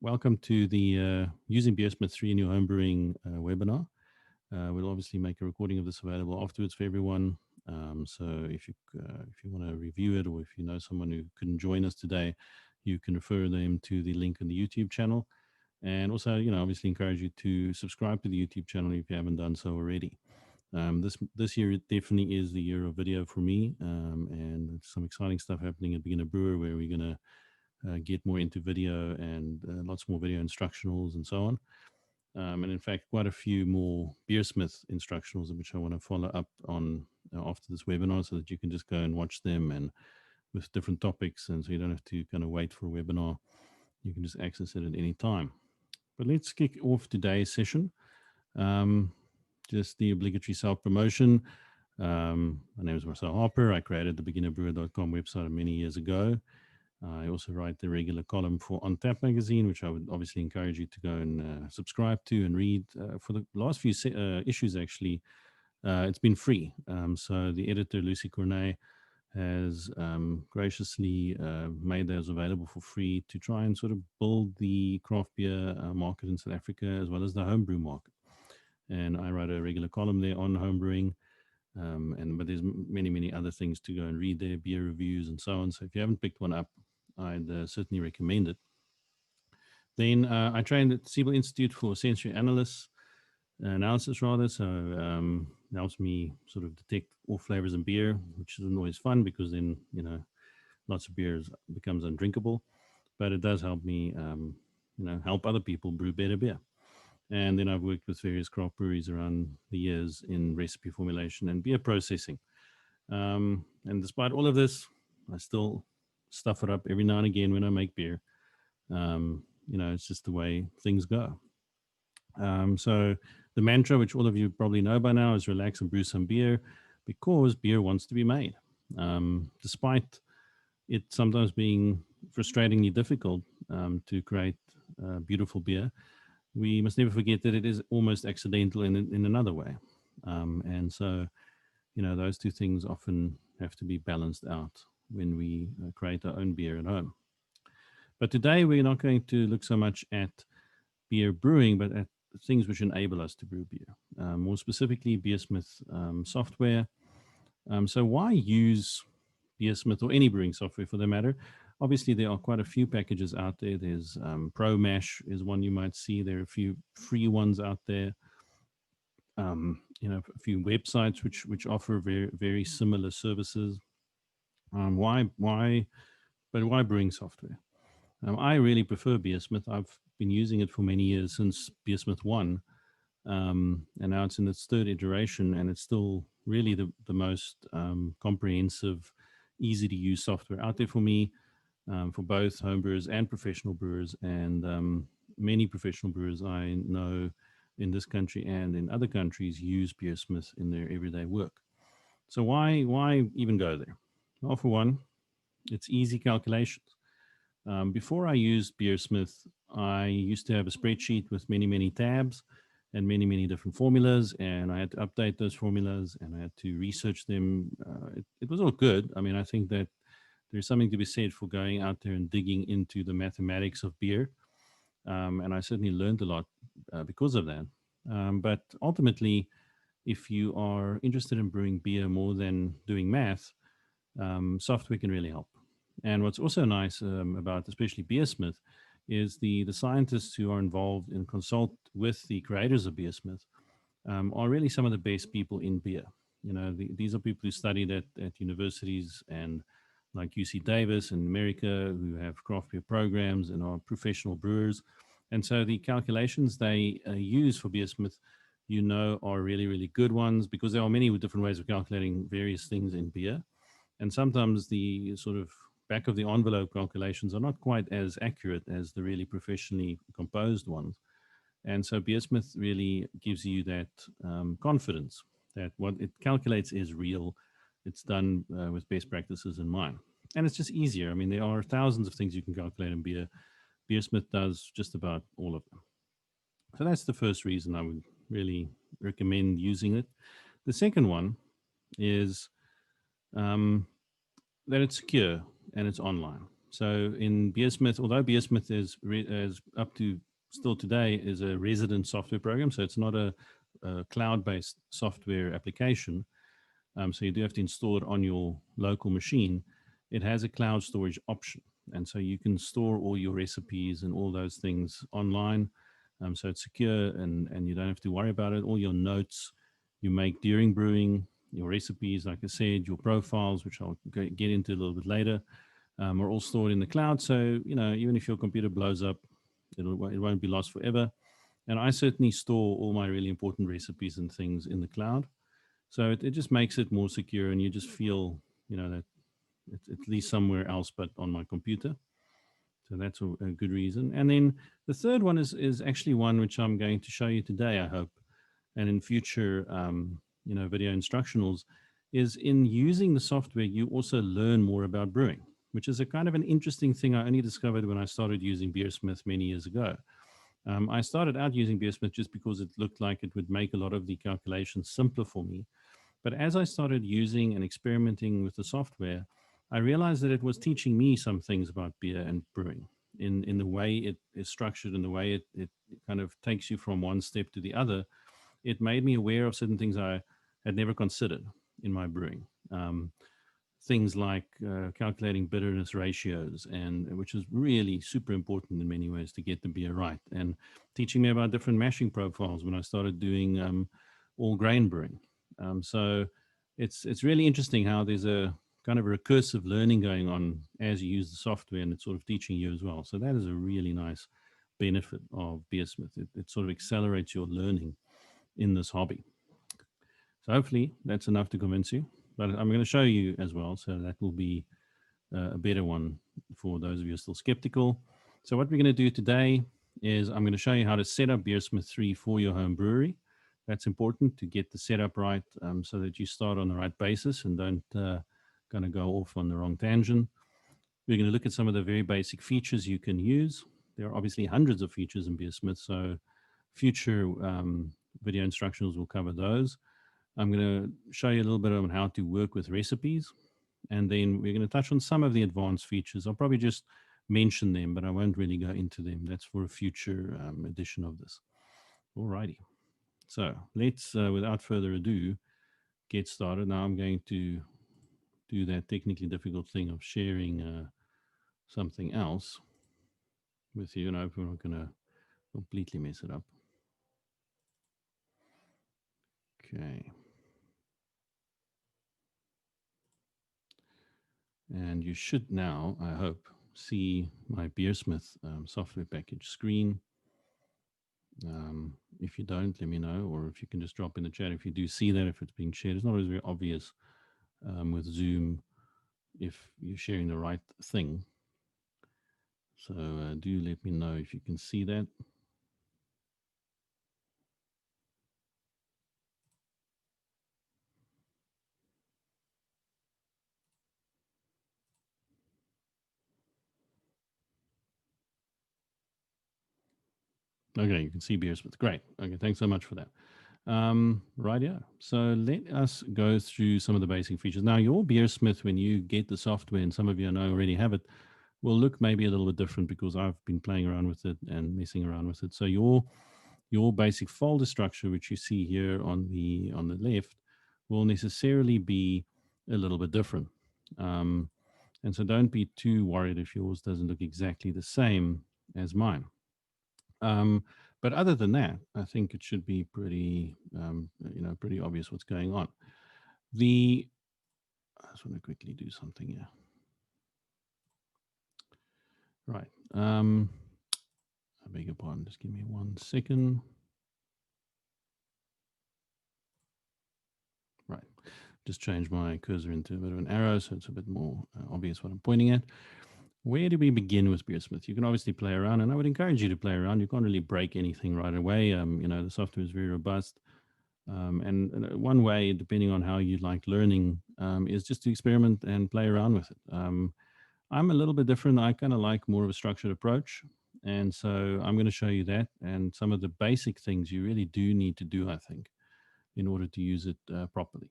Welcome to the Using BeerSmith 3 in Your Homebrewing webinar. We'll obviously make a recording of this available afterwards for everyone. So if you want to review it, or if you know someone who couldn't join us today, you can refer them to the link in the YouTube channel. And also, obviously encourage you to subscribe to the YouTube channel if you haven't done so already. This year it definitely is the year of video for me, and some exciting stuff happening at Beginner Brewer where we're going to get more into video and lots more video instructionals and so on. And in fact, quite a few more BeerSmith instructionals, which I want to follow up on after this webinar, so that you can just go and watch them and with different topics. And so you don't have to kind of wait for a webinar. You can just access it at any time. But let's kick off today's session. Just the obligatory self-promotion. My name is Marcel Harper. I created the beginnerbrewer.com website many years ago. I also write the regular column for On Tap magazine, which I would obviously encourage you to go and subscribe to and read. For the last few issues, actually, it's been free. So the editor, Lucy Cornet, has graciously made those available for free to try and sort of build the craft beer market in South Africa, as well as the homebrew market. And I write a regular column there on homebrewing. But there's many other things to go and read there, beer reviews and so on. So if you haven't picked one up, I'd certainly recommend it. Then I trained at the Siebel Institute for Sensory Analysis, so it helps me sort of detect all flavors in beer, which isn't always fun because then, lots of beer becomes undrinkable. But it does help me, help other people brew better beer. And then I've worked with various craft breweries around the years in recipe formulation and beer processing. And despite all of this, I still stuff it up every now and again when I make beer. It's just the way things go. So the mantra, which all of you probably know by now, is relax and brew some beer, because beer wants to be made. Despite it sometimes being frustratingly difficult to create beautiful beer, we must never forget that it is almost accidental in another way. And so, those two things often have to be balanced out when we create our own beer at home. But today we're not going to look so much at beer brewing, but at things which enable us to brew beer. More specifically, BeerSmith software. So why use BeerSmith, or any brewing software for that matter? Obviously, there are quite a few packages out there. There's ProMash is one you might see. There are a few free ones out there. A few websites which offer very similar services. Why brewing software? I really prefer BeerSmith. I've been using it for many years, since BeerSmith 1, and now it's in its third iteration, and it's still really the most comprehensive, easy to use software out there for me, for both homebrewers and professional brewers. And many professional brewers I know in this country and in other countries use BeerSmith in their everyday work. So why even go there? Well, for one, it's easy calculations. Before I used BeerSmith, I used to have a spreadsheet with many tabs and many different formulas, and I had to update those formulas and I had to research them. It was all good. I mean, I think that there's something to be said for going out there and digging into the mathematics of beer. And I certainly learned a lot because of that. But ultimately, if you are interested in brewing beer more than doing math, software can really help. And what's also nice about especially BeerSmith is the scientists who are involved and consult with the creators of BeerSmith are really some of the best people in beer. These are people who studied at universities and like UC Davis in America, who have craft beer programs and are professional brewers. And so the calculations they use for BeerSmith, are really good ones, because there are many different ways of calculating various things in beer. And sometimes the sort of back of the envelope calculations are not quite as accurate as the really professionally composed ones. And so BeerSmith really gives you that confidence that what it calculates is real. It's done with best practices in mind. And it's just easier. I mean, there are thousands of things you can calculate in beer. BeerSmith does just about all of them. So that's the first reason I would really recommend using it. The second one is that it's secure and it's online. So in BeerSmith, although BeerSmith is up to still today is a resident software program, so it's not a cloud-based software application. So you do have to install it on your local machine. It has a cloud storage option, and so you can store all your recipes and all those things online. So it's secure, and you don't have to worry about it. All your notes you make during brewing, your recipes, like I said, your profiles, which I'll get into a little bit later, are all stored in the cloud. So even if your computer blows up, it won't be lost forever. And I certainly store all my really important recipes and things in the cloud. So it just makes it more secure, and you just feel, that it's at least somewhere else but on my computer. So that's a good reason. And then the third one is actually one which I'm going to show you today, I hope, and in future, video instructionals, is in using the software, you also learn more about brewing, which is a kind of an interesting thing I only discovered when I started using BeerSmith many years ago. I started out using BeerSmith just because it looked like it would make a lot of the calculations simpler for me. But as I started using and experimenting with the software, I realized that it was teaching me some things about beer and brewing in the way it is structured and the way it kind of takes you from one step to the other. It made me aware of certain things I had never considered in my brewing. Things like calculating bitterness ratios, and which is really super important in many ways to get the beer right, and teaching me about different mashing profiles when I started doing all grain brewing. So it's really interesting how there's a kind of a recursive learning going on as you use the software, and it's sort of teaching you as well. So that is a really nice benefit of BeerSmith. It sort of accelerates your learning in this hobby. So hopefully that's enough to convince you. But I'm going to show you as well, so that will be a better one for those of you who are still skeptical. So what we're going to do today is I'm going to show you how to set up BeerSmith 3 for your home brewery. That's important to get the setup right, so that you start on the right basis and don't kind of go off on the wrong tangent. We're going to look at some of the very basic features you can use. There are obviously hundreds of features in BeerSmith, so future video instructions will cover those. I'm going to show you a little bit on how to work with recipes, and then we're going to touch on some of the advanced features. I'll probably just mention them, but I won't really go into them. That's for a future edition of this. Alrighty. So let's, without further ado, get started. Now I'm going to do that technically difficult thing of sharing something else with you, and I hope we're not going to completely mess it up. Okay. And you should now, I hope, see my BeerSmith software package screen. If you don't, let me know, or if you can just drop in the chat if you do see that, if it's being shared. It's not always very obvious with Zoom if you're sharing the right thing. So do let me know if you can see that. Okay, you can see BeerSmith. Great. Okay, thanks so much for that. Right, yeah. So let us go through some of the basic features. Now, your BeerSmith, when you get the software, and some of you I know already have it, will look maybe a little bit different because I've been playing around with it and messing around with it. So your basic folder structure, which you see here on the left, will necessarily be a little bit different. And so don't be too worried if yours doesn't look exactly the same as mine. But other than that, I think it should be pretty, pretty obvious what's going on. I just want to quickly do something here. Right. I beg your pardon. Just give me 1 second. Right. Just change my cursor into a bit of an arrow so it's a bit more obvious what I'm pointing at. Where do we begin with BeerSmith? You can obviously play around, and I would encourage you to play around. You can't really break anything right away. The software is very robust. And one way, depending on how you like learning, is just to experiment and play around with it. I'm a little bit different. I kind of like more of a structured approach. And so I'm going to show you that and some of the basic things you really do need to do, I think, in order to use it properly.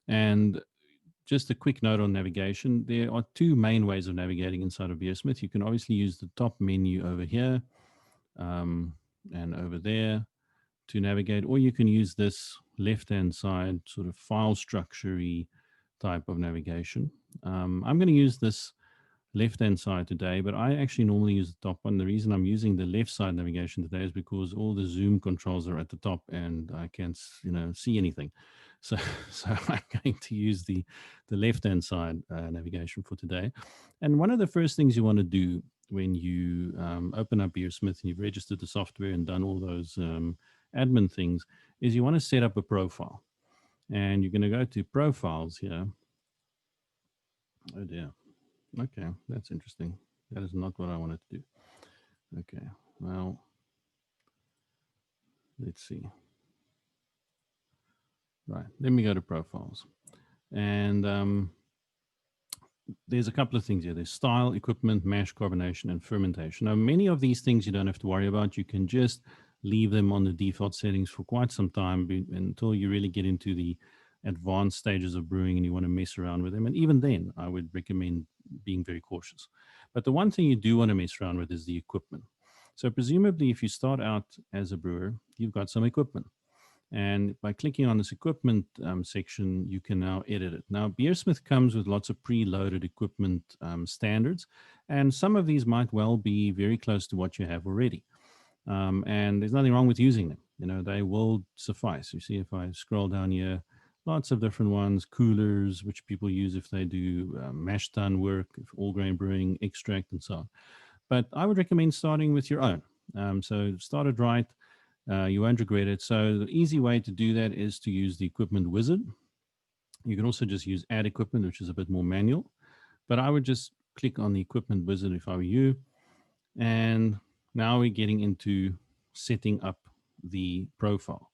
And just a quick note on navigation. There are two main ways of navigating inside of BeerSmith. You can obviously use the top menu over here um, and over there to navigate, or you can use this left-hand side sort of file structure-y type of navigation. I'm going to use this left-hand side today, but I actually normally use the top one. The reason I'm using the left side navigation today is because all the zoom controls are at the top and I can't, see anything. So, so I'm going to use the left-hand side navigation for today. And one of the first things you want to do when you open up BeerSmith and you've registered the software and done all those admin things is you want to set up a profile. And you're going to go to profiles here. Oh dear. Okay, that's interesting. That is not what I wanted to do. Okay, well, let's see. Right, let me go to profiles. And there's a couple of things here. There's style, equipment, mash, carbonation, and fermentation. Now, many of these things you don't have to worry about. You can just leave them on the default settings for quite some time until you really get into the advanced stages of brewing and you want to mess around with them. And even then, I would recommend being very cautious. But the one thing you do want to mess around with is the equipment. So presumably, if you start out as a brewer, you've got some equipment. And by clicking on this equipment section, you can now edit it. Now, BeerSmith comes with lots of preloaded equipment standards, and some of these might well be very close to what you have already. And there's nothing wrong with using them. They will suffice. You see, if I scroll down here, lots of different ones, coolers, which people use if they do mash tun work, all grain brewing, extract, and so on. But I would recommend starting with your own. So start it right. You won't regret it. So the easy way to do that is to use the equipment wizard. You can also just use add equipment, which is a bit more manual. But I would just click on the equipment wizard if I were you. And now we're getting into setting up the profile.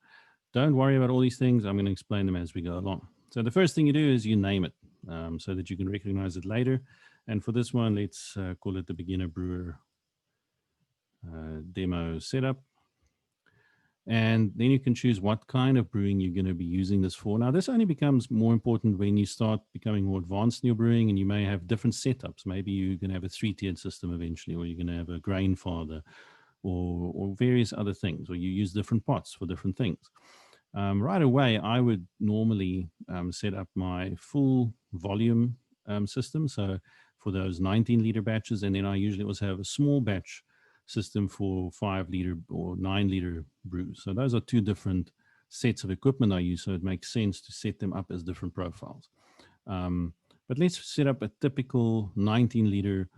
Don't worry about all these things. I'm going to explain them as we go along. So the first thing you do is you name it so that you can recognize it later. And for this one, let's call it the beginner brewer demo setup. And then you can choose what kind of brewing you're going to be using this for. Now, this only becomes more important when you start becoming more advanced in your brewing and you may have different setups. Maybe you're going to have a 3-tiered system eventually, or you're going to have a grain father or various other things, or you use different pots for different things. Right away, I would normally set up my full volume system. So for those 19-liter batches, and then I usually also have a small batch system for 5-liter or 9-liter brews. So those are two different sets of equipment I use. So it makes sense to set them up as different profiles. But let's set up a typical 19-liter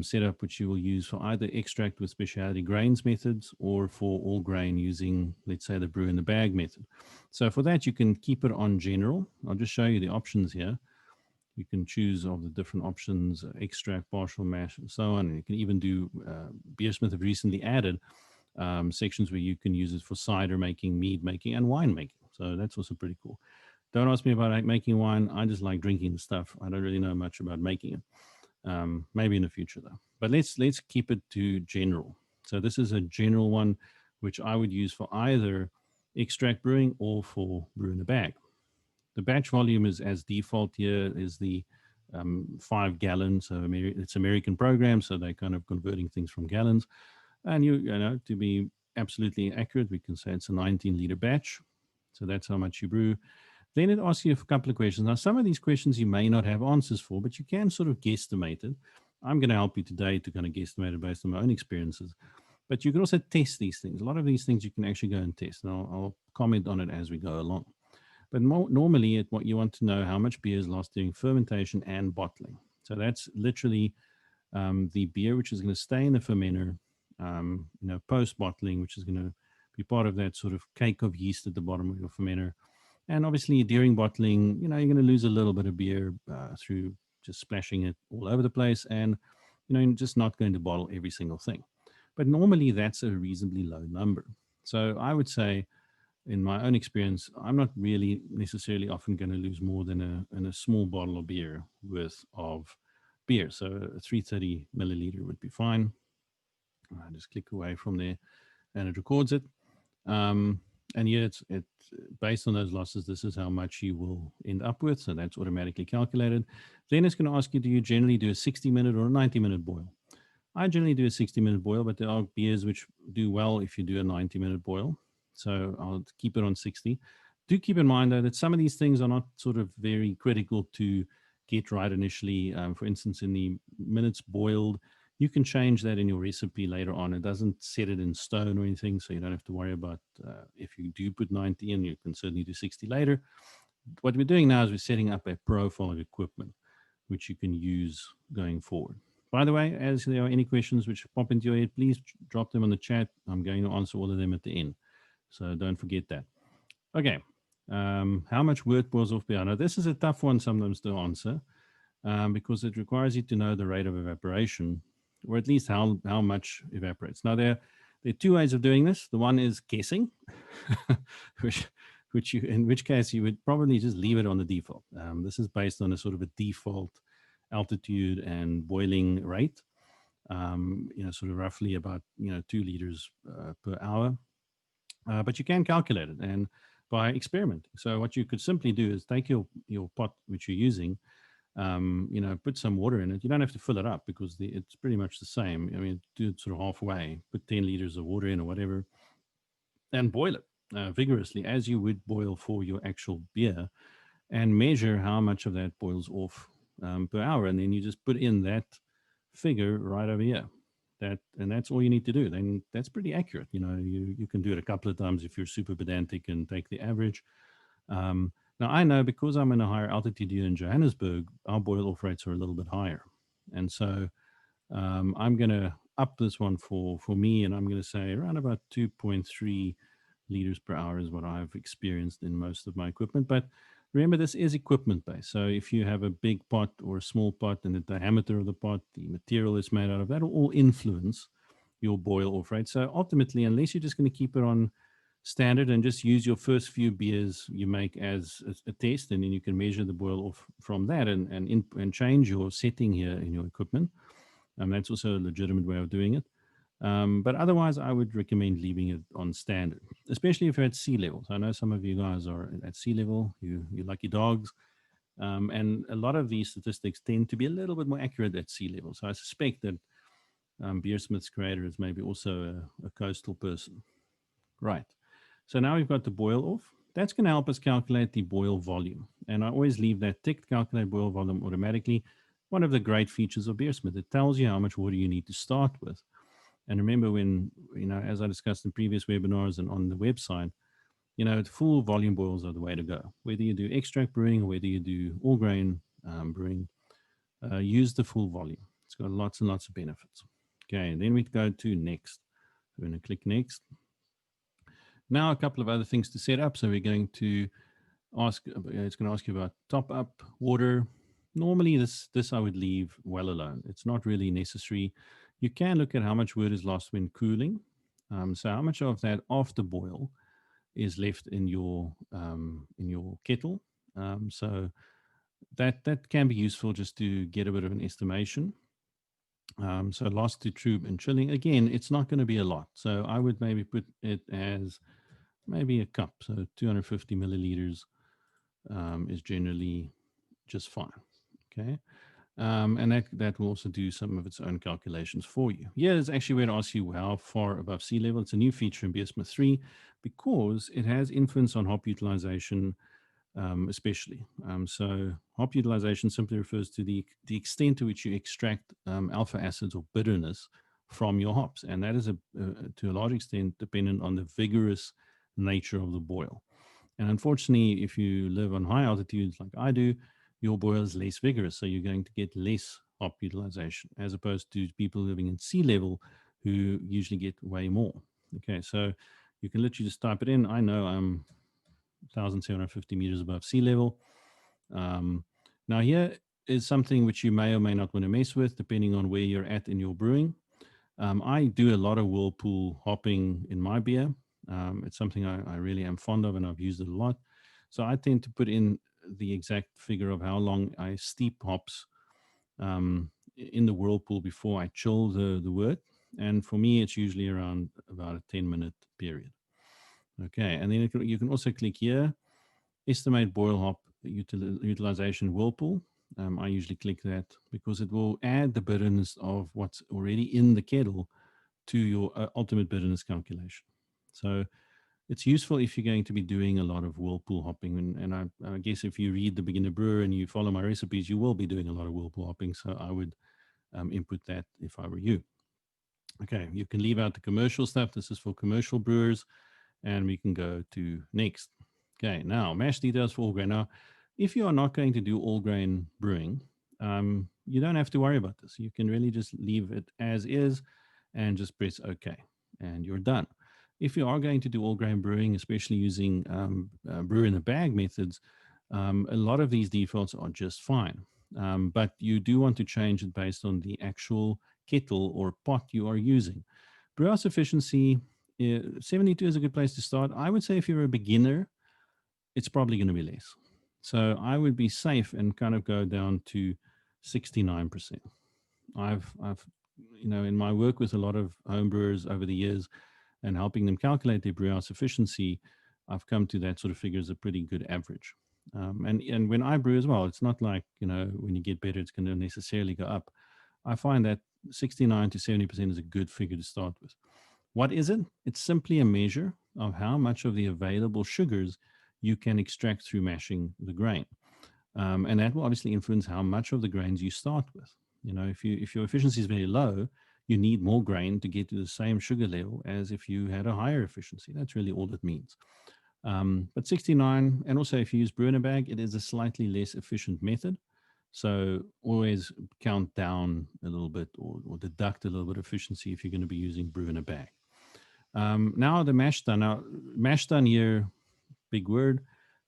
setup, which you will use for either extract with specialty grains methods or for all grain using, let's say, the brew in the bag method. So for that, you can keep it on general. I'll just show you the options here. You can choose of the different options, extract, partial mash, and so on. And you can even do, BeerSmith have recently added sections where you can use it for cider making, mead making, and wine making. So that's also pretty cool. Don't ask me about making wine. I just like drinking the stuff. I don't really know much about making it. Maybe in the future though. But let's keep it to general. So this is a general one, which I would use for either extract brewing or for brew in a bag. The batch volume is as default here is the 5 gallons. So it's American program, so they're kind of converting things from gallons. And you know, to be absolutely accurate, we can say it's a 19-liter batch. So that's how much you brew. Then it asks you a couple of questions. Now, some of these questions you may not have answers for, but you can sort of guesstimate it. I'm going to help you today to kind of guesstimate it based on my own experiences. But you can also test these things. A lot of these things you can actually go and test. And I'll comment on it as we go along. But normally, what you want to know how much beer is lost during fermentation and bottling. So that's literally the beer which is going to stay in the fermenter, post bottling, which is going to be part of that sort of cake of yeast at the bottom of your fermenter. And obviously, during bottling, you're going to lose a little bit of beer through just splashing it all over the place, and you're just not going to bottle every single thing. But normally, that's a reasonably low number. So I would say, in my own experience, I'm not really necessarily often going to lose more than a small bottle of beer worth of beer. So a 330 milliliter would be fine. I just click away from there and it records it. And yeah, it's based on those losses. This is how much you will end up with. So that's automatically calculated. Then it's going to ask you, do you generally do a 60-minute or a 90-minute boil? I generally do a 60-minute boil, but there are beers which do well if you do a 90-minute boil. So I'll keep it on 60. Do keep in mind, though, that some of these things are not sort of very critical to get right initially. For instance, in the minutes boiled, you can change that in your recipe later on. It doesn't set it in stone or anything, so you don't have to worry about if you do put 90 in, you can certainly do 60 later. What we're doing now is we're setting up a profile of equipment which you can use going forward. By the way, as there are any questions which pop into your head, please drop them on the chat. I'm going to answer all of them at the end. So don't forget that. Okay. How much wort boils off beer? Now, this is a tough one sometimes to answer because it requires you to know the rate of evaporation, or at least how much evaporates. Now, there are two ways of doing this. The one is guessing, which in which case you would probably just leave it on the default. This is based on a sort of a default altitude and boiling rate. Sort of roughly about 2 liters per hour. But you can calculate it and by experimenting. So what you could simply do is take your pot which you're using, put some water in it. You don't have to fill it up because it's pretty much the same. I mean, do it sort of halfway, put 10 liters of water in or whatever, and boil it vigorously as you would boil for your actual beer, and measure how much of that boils off per hour. And then you just put in that figure right over here. And that's all you need to do. Then that's pretty accurate. You can do it a couple of times if you're super pedantic and take the average. Now I know because I'm in a higher altitude here in Johannesburg, our boil off rates are a little bit higher, and so I'm going to up this one for me, and I'm going to say around about 2.3 liters per hour is what I've experienced in most of my equipment. But remember, this is equipment based. So if you have a big pot or a small pot, and the diameter of the pot, the material it's made out of, that will all influence your boil off rate. So ultimately, unless you're just going to keep it on standard and just use your first few beers you make as a test, and then you can measure the boil off from that and change your setting here in your equipment. That's also a legitimate way of doing it. But otherwise, I would recommend leaving it on standard, especially if you're at sea level. So I know some of you guys are at sea level, you lucky dogs. And a lot of these statistics tend to be a little bit more accurate at sea level. So I suspect that BeerSmith's creator is maybe also a coastal person. Right. So now we've got the boil off. That's going to help us calculate the boil volume. And I always leave that ticked, calculate boil volume automatically. One of the great features of BeerSmith, it tells you how much water you need to start with. And remember when, as I discussed in previous webinars and on the website, full volume boils are the way to go. Whether you do extract brewing or whether you do all grain brewing, use the full volume. It's got lots and lots of benefits. Okay, and then we go to next. We're going to click next. Now a couple of other things to set up. So we're going to it's going to ask you about top up water. Normally this I would leave well alone. It's not really necessary. You can look at how much wort is lost when cooling. So how much of that after boil is left in your kettle. So that can be useful just to get a bit of an estimation. So lost to trub and chilling. Again, it's not going to be a lot. So I would maybe put it as maybe a cup. So 250 milliliters is generally just fine. Okay. And that will also do some of its own calculations for you. Here is actually where it asks you how far above sea level. It's a new feature in BeerSmith 3 because it has influence on hop utilization, especially. So hop utilization simply refers to the extent to which you extract alpha acids or bitterness from your hops. And that is to a large extent dependent on the vigorous nature of the boil. And unfortunately, if you live on high altitudes like I do, your boil is less vigorous. So you're going to get less hop utilization as opposed to people living in sea level who usually get way more. Okay, so you can literally just type it in. I know I'm 1,750 meters above sea level. Now here is something which you may or may not want to mess with depending on where you're at in your brewing. I do a lot of whirlpool hopping in my beer. It's something I really am fond of and I've used it a lot. So I tend to put in the exact figure of how long I steep hops in the whirlpool before I chill the wort. And for me, it's usually around about a 10-minute period. Okay, and then you can also click here, estimate boil hop utilization whirlpool. I usually click that because it will add the bitterness of what's already in the kettle to your ultimate bitterness calculation. So it's useful if you're going to be doing a lot of whirlpool hopping. And I guess if you read the beginner brewer and you follow my recipes, you will be doing a lot of whirlpool hopping. So I would input that if I were you. Okay, you can leave out the commercial stuff. This is for commercial brewers. And we can go to next. Okay, now mash details for all grain. Now, if you are not going to do all grain brewing, you don't have to worry about this. You can really just leave it as is and just press OK, and you're done. If you are going to do all grain brewing, especially using brew in a bag methods, a lot of these defaults are just fine. But you do want to change it based on the actual kettle or pot you are using. Brew house efficiency, 72 is a good place to start. I would say if you're a beginner, it's probably going to be less. So I would be safe and kind of go down to 69%. I've in my work with a lot of homebrewers over the years and helping them calculate their brew house efficiency, I've come to that sort of figure as a pretty good average. And when I brew as well, it's not like, when you get better, it's going to necessarily go up. I find that 69 to 70% is a good figure to start with. What is it? It's simply a measure of how much of the available sugars you can extract through mashing the grain. And that will obviously influence how much of the grains you start with. If your efficiency is very low, you need more grain to get to the same sugar level as if you had a higher efficiency. That's really all it means. But 69, and also if you use brew in a bag, it is a slightly less efficient method. So always count down a little bit or deduct a little bit of efficiency if you're going to be using brew in a bag. Now the mash tun. Now mash tun here, big word.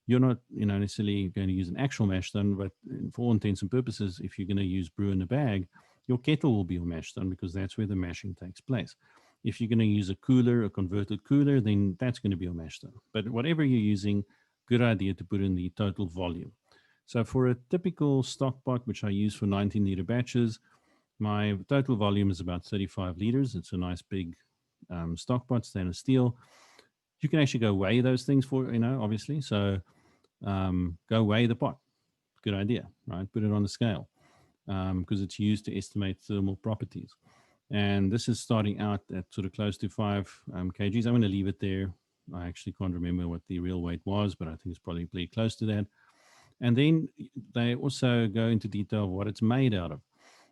You're not, necessarily going to use an actual mash tun, but for all intents and purposes, if you're going to use brew in a bag, your kettle will be your mash tun because that's where the mashing takes place. If you're going to use a cooler, a converted cooler, then that's going to be your mash tun. But whatever you're using, good idea to put in the total volume. So for a typical stock pot, which I use for 19-liter batches, my total volume is about 35 liters. It's a nice big stock pot, stainless steel. You can actually go weigh those things obviously. So go weigh the pot. Good idea, right? Put it on the scale because it's used to estimate thermal properties. And this is starting out at sort of close to 5 kgs. I'm going to leave it there. I actually can't remember what the real weight was, but I think it's probably pretty close to that. And then they also go into detail of what it's made out of.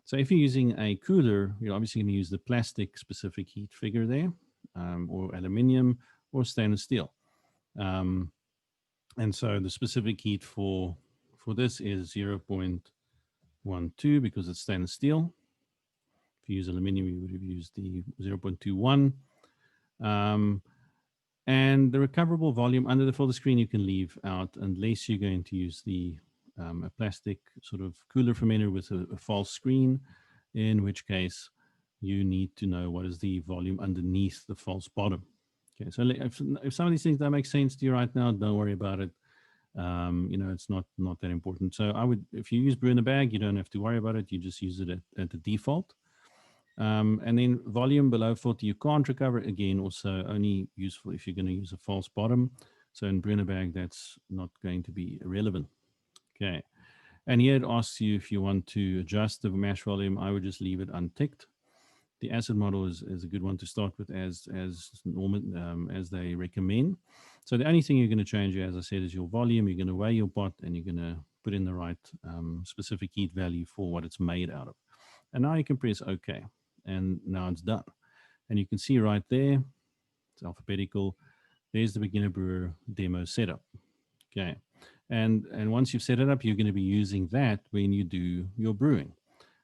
So if you're using a cooler, you're obviously going to use the plastic specific heat figure there, or aluminium or stainless steel. And so the specific heat for this is 0.12 because it's stainless steel. If you use aluminium, you would have used the 0.21. And the recoverable volume under the filter screen you can leave out unless you're going to use a plastic sort of cooler fermenter with a false screen, in which case you need to know what is the volume underneath the false bottom. Okay, so if some of these things don't make sense to you right now, don't worry about it. It's not that important. So if you use brew in a bag, you don't have to worry about it. You just use it at the default. And then volume below 40, you can't recover. Again, also only useful if you're going to use a false bottom. So in brew in a bag, that's not going to be relevant. Okay. And here it asks you if you want to adjust the mash volume. I would just leave it unticked. The acid model is a good one to start with as normal, as they recommend. So the only thing you're going to change, as I said, is your volume. You're going to weigh your pot and you're going to put in the right specific heat value for what it's made out of. And now you can press OK. And now it's done. And you can see right there, it's alphabetical. There's the beginner brewer demo setup. Okay. And once you've set it up, you're going to be using that when you do your brewing.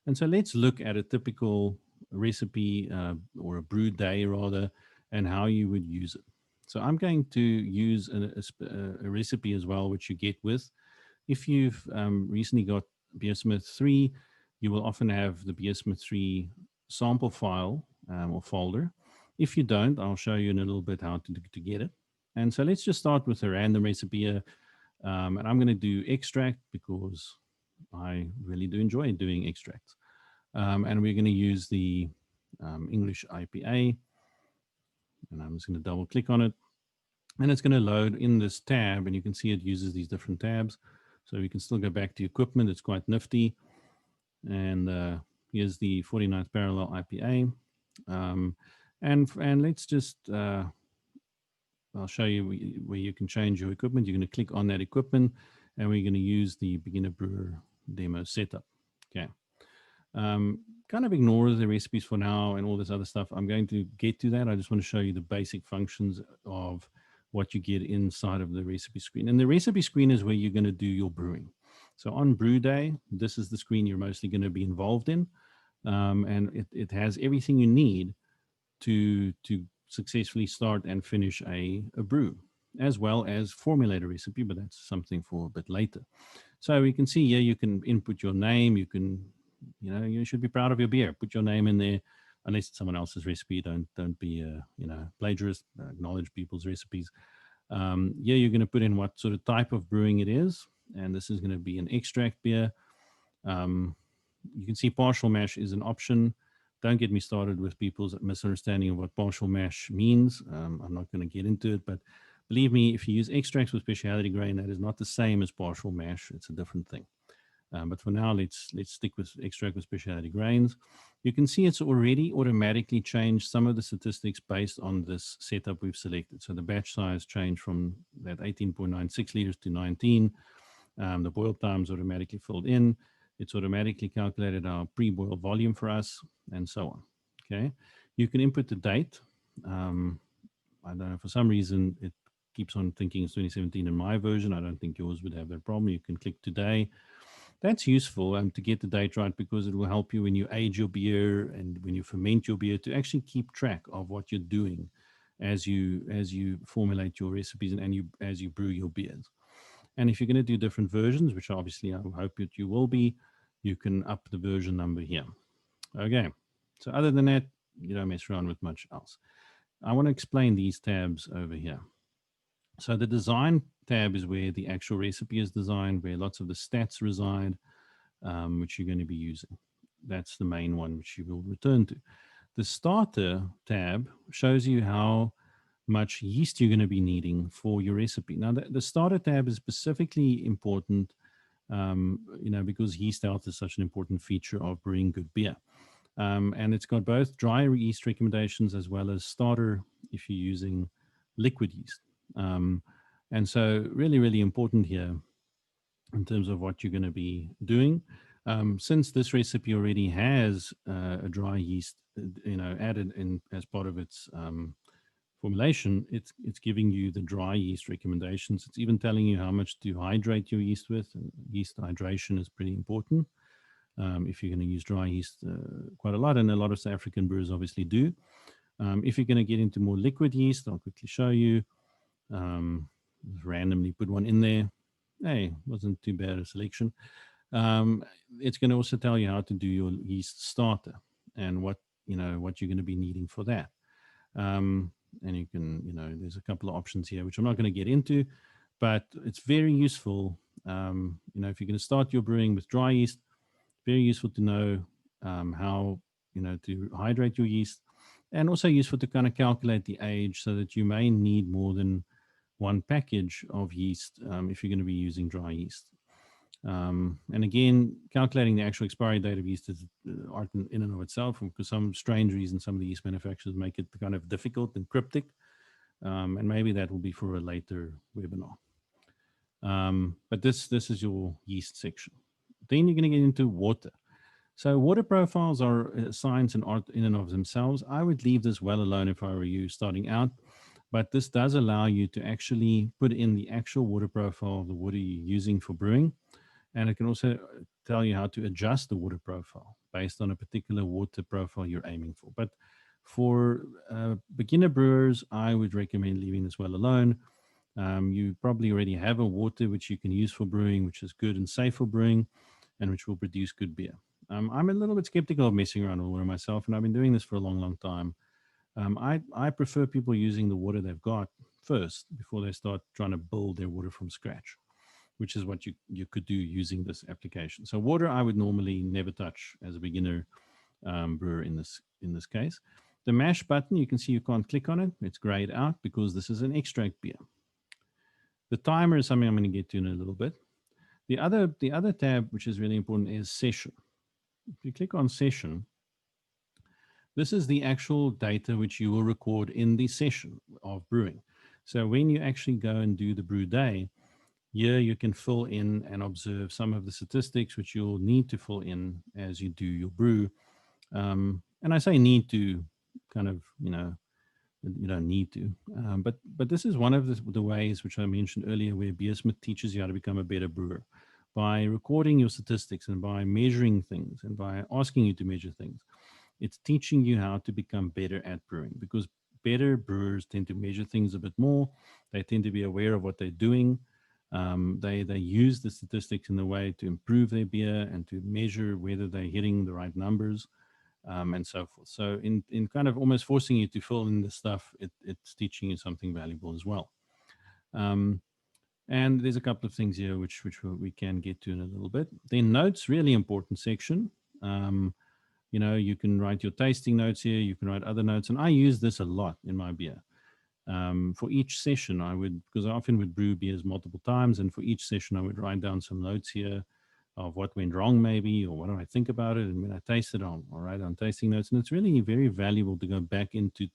And so let's look at a typical recipe or a brew day rather, and how you would use it. So I'm going to use a recipe as well, which you get with. If you've recently got BeerSmith 3, you will often have the BeerSmith 3 sample file or folder. If you don't, I'll show you in a little bit how to get it. And so let's just start with a random recipe here. And I'm going to do extract because I really do enjoy doing extracts. And we're going to use the English IPA. And I'm just going to double click on it. And it's going to load in this tab, and you can see it uses these different tabs. So we can still go back to equipment. It's quite nifty. And here's the 49th parallel IPA. And let's just, I'll show you where you can change your equipment. You're going to click on that equipment, and we're going to use the beginner brewer demo setup. Okay. Kind of ignore the recipes for now and all this other stuff. I'm going to get to that. I just want to show you the basic functions of what you get inside of the recipe screen. And the recipe screen is where you're going to do your brewing. So on brew day, this is the screen you're mostly going to be involved in. And it has everything you need to successfully start and finish a brew, as well as formulate a recipe, but that's something for a bit later. So we can see here you can input your name. You can, you should be proud of your beer. Put your name in there, unless it's someone else's recipe. Don't be a plagiarist. Acknowledge people's recipes. Yeah, you're going to put in what sort of type of brewing it is, and this is going to be an extract beer. You can see partial mash is an option. Don't get me started with people's misunderstanding of what partial mash means. I'm not going to get into it, but believe me, if you use extracts with specialty grain, that is not the same as partial mash. It's a different thing. But for now, let's stick with extract with specialty grains. You can see it's already automatically changed some of the statistics based on this setup we've selected. So the batch size changed from that 18.96 liters to 19. The boil time's automatically filled in. It's automatically calculated our pre-boil volume for us, and so on. Okay, you can input the date. I don't know, for some reason it keeps on thinking it's 2017 in my version. I don't think yours would have that problem. You can click today. That's useful to get the date right, because it will help you when you age your beer and when you ferment your beer to actually keep track of what you're doing as you formulate your recipes and as you brew your beers. And if you're going to do different versions, which obviously I hope that you will be, you can up the version number here. Okay. So other than that, you don't mess around with much else. I want to explain these tabs over here. So the design tab is where the actual recipe is designed, where lots of the stats reside, which you're going to be using. That's the main one, which you will return to. The starter tab shows you how much yeast you're going to be needing for your recipe. Now, the starter tab is specifically important, because yeast health is such an important feature of brewing good beer. And it's got both dry yeast recommendations as well as starter if you're using liquid yeast. And so really, really important here in terms of what you're going to be doing. Since this recipe already has a dry yeast, added in as part of its formulation, it's giving you the dry yeast recommendations. It's even telling you how much to hydrate your yeast with. And yeast hydration is pretty important if you're going to use dry yeast quite a lot, and a lot of South African brewers obviously do. If you're going to get into more liquid yeast, I'll quickly show you. Randomly put one in there. Hey, wasn't too bad a selection. It's going to also tell you how to do your yeast starter and what you're going to be needing for that. And you can, there's a couple of options here, which I'm not going to get into, but it's very useful. If you're going to start your brewing with dry yeast, very useful to know how, to hydrate your yeast, and also useful to kind of calculate the age so that you may need more than one package of yeast if you're going to be using dry yeast. And again, calculating the actual expiry date of yeast is art in and of itself, because some strange reason some of the yeast manufacturers make it kind of difficult and cryptic. And maybe that will be for a later webinar. But this is your yeast section. Then you're going to get into water. So water profiles are science and art in and of themselves. I would leave this well alone if I were you starting out. But this does allow you to actually put in the actual water profile of the water you're using for brewing. And it can also tell you how to adjust the water profile based on a particular water profile you're aiming for. But for beginner brewers, I would recommend leaving this well alone. You probably already have a water which you can use for brewing, which is good and safe for brewing, and which will produce good beer. I'm a little bit skeptical of messing around with water myself, and I've been doing this for a long, long time. I prefer people using the water they've got first before they start trying to build their water from scratch, which is what you could do using this application. So water I would normally never touch as a beginner brewer in this case. The mash button, you can see you can't click on it. It's grayed out because this is an extract beer. The timer is something I'm going to get to in a little bit. The other tab, which is really important, is session. If you click on session, this is the actual data which you will record in the session of brewing. So when you actually go and do the brew day, here you can fill in and observe some of the statistics which you'll need to fill in as you do your brew. And I say need to, kind of, you don't need to. But this is one of the ways which I mentioned earlier where BeerSmith teaches you how to become a better brewer. By recording your statistics and by measuring things and by asking you to measure things, it's teaching you how to become better at brewing, because better brewers tend to measure things a bit more. They tend to be aware of what they're doing. They use the statistics in a way to improve their beer and to measure whether they're hitting the right numbers, and so forth. So in kind of almost forcing you to fill in the stuff, it's teaching you something valuable as well. And there's a couple of things here which we can get to in a little bit. Then notes, really important section. You can write your tasting notes here. You can write other notes. And I use this a lot in my beer. For each session, because I often would brew beers multiple times. And for each session, I would write down some notes here of what went wrong maybe, or what do I think about it. And when I taste it, I'll write down tasting notes. And it's really very valuable to go back into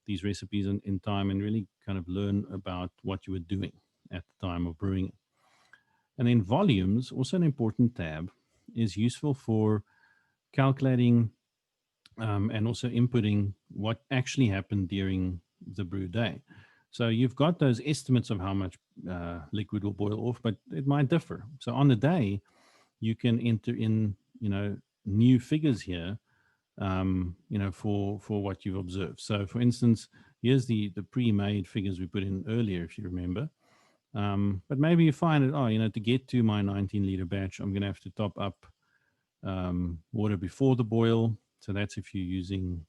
these recipes in time and really kind of learn about what you were doing at the time of brewing it. And then volumes, also an important tab, is useful for calculating and also inputting what actually happened during the brew day. So you've got those estimates of how much liquid will boil off, but it might differ. So on the day, you can enter in, new figures here, for what you've observed. So for instance, here's the pre-made figures we put in earlier, if you remember. But maybe you find that, to get to my 19-liter batch, I'm going to have to top up water before the boil. So that's if you're using,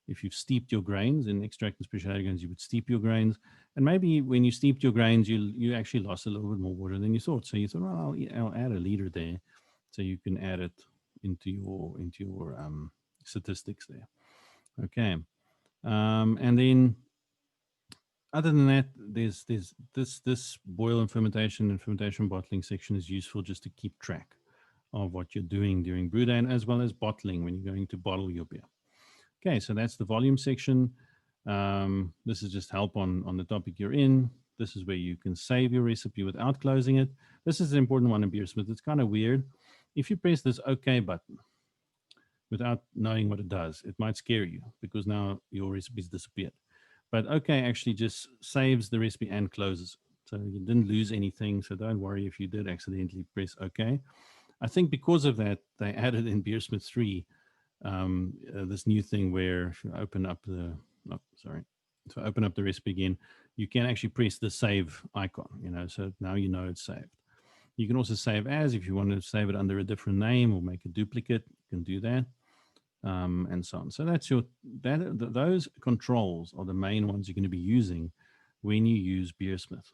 if you've steeped your grains in extract and specialty grains, you would steep your grains. And maybe when you steeped your grains, you actually lost a little bit more water than you thought. So you thought, well, I'll add a liter there, so you can add it into your statistics there. Okay, and then other than that, there's this boil and fermentation bottling section is useful just to keep track of what you're doing during brew day, and as well as bottling when you're going to bottle your beer. Okay, so that's the volume section. This is just help on the topic you're in. This is where you can save your recipe without closing it. This is an important one in BeerSmith. It's kind of weird. If you press this OK button without knowing what it does, it might scare you because now your recipe's disappeared. But OK actually just saves the recipe and closes. So you didn't lose anything. So don't worry if you did accidentally press OK. I think because of that, they added in BeerSmith 3 this new thing where if you open up the recipe again, you can actually press the save icon, so now it's saved. You can also save as, if you want to save it under a different name or make a duplicate, you can do that, and so on. So that's those controls are the main ones you're going to be using when you use BeerSmith.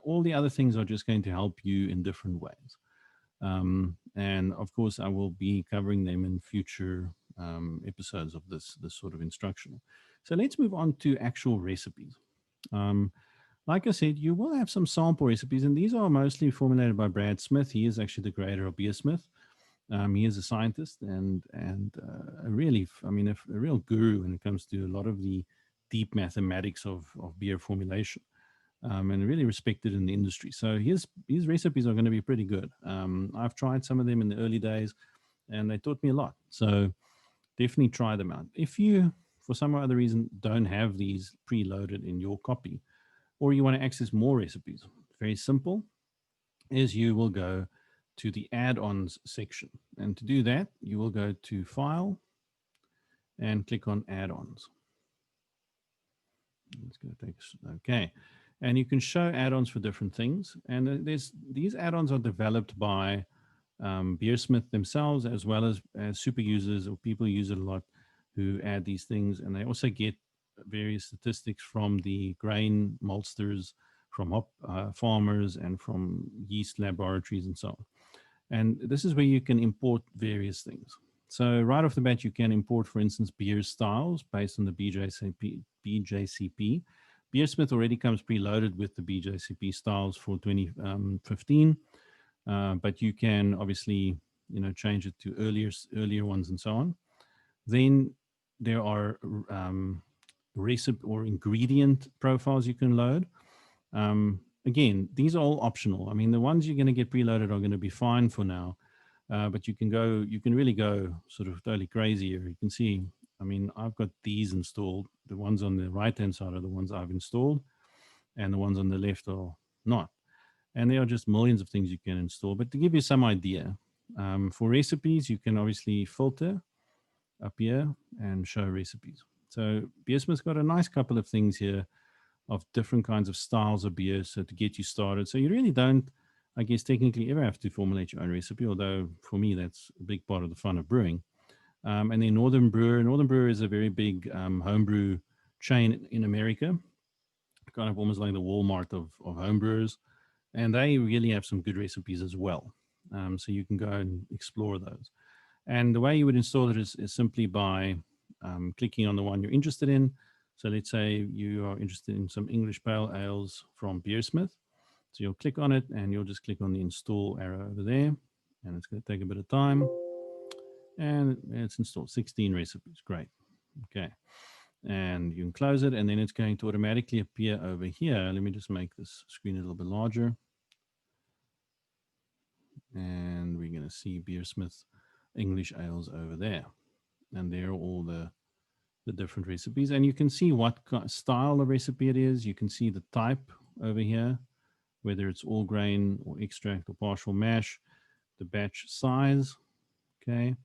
All the other things are just going to help you in different ways. And of course, I will be covering them in future episodes of this sort of instructional. So let's move on to actual recipes. Like I said, you will have some sample recipes, and these are mostly formulated by Brad Smith. He is actually the creator of BeerSmith. He is a scientist and a real guru when it comes to a lot of the deep mathematics of beer formulation. And really respected in the industry. So his recipes are going to be pretty good. I've tried some of them in the early days, and they taught me a lot. So definitely try them out. If you, for some other reason, don't have these preloaded in your copy, or you want to access more recipes, very simple, is you will go to the add-ons section. And to do that, you will go to File and click on Add-ons. Let's go take, okay. And you can show add-ons for different things. And these add-ons are developed by BeerSmith themselves, as well as super users or people who use it a lot who add these things. And they also get various statistics from the grain maltsters, from hop farmers, and from yeast laboratories and so on. And this is where you can import various things. So right off the bat, you can import, for instance, beer styles based on the BJCP. BeerSmith already comes preloaded with the BJCP styles for 2015, but you can obviously change it to earlier ones and so on. Then there are recipe or ingredient profiles you can load. Again, these are all optional. I mean, the ones you're going to get preloaded are going to be fine for now, but you can really go sort of totally crazy here. You can see, I mean, I've got these installed. The ones on the right-hand side are the ones I've installed, and the ones on the left are not. And there are just millions of things you can install. But to give you some idea, for recipes, you can obviously filter up here and show recipes. So BeerSmith's got a nice couple of things here of different kinds of styles of beer, so to get you started. So you really don't, I guess, technically ever have to formulate your own recipe, although for me, that's a big part of the fun of brewing. And then Northern Brewer is a very big homebrew chain in America, kind of almost like the Walmart of homebrewers. And they really have some good recipes as well. So you can go and explore those. And the way you would install it is simply by clicking on the one you're interested in. So let's say you are interested in some English Pale Ales from BeerSmith. So you'll click on it and you'll just click on the install arrow over there. And it's going to take a bit of time. And it's installed 16 recipes. Great. Okay. And you can close it, and then it's going to automatically appear over here. Let me just make this screen a little bit larger. And we're going to see BeerSmith English Ales over there. And there are all the different recipes. And you can see what style of recipe it is. You can see the type over here, whether it's all grain or extract or partial mash, the batch size, okay?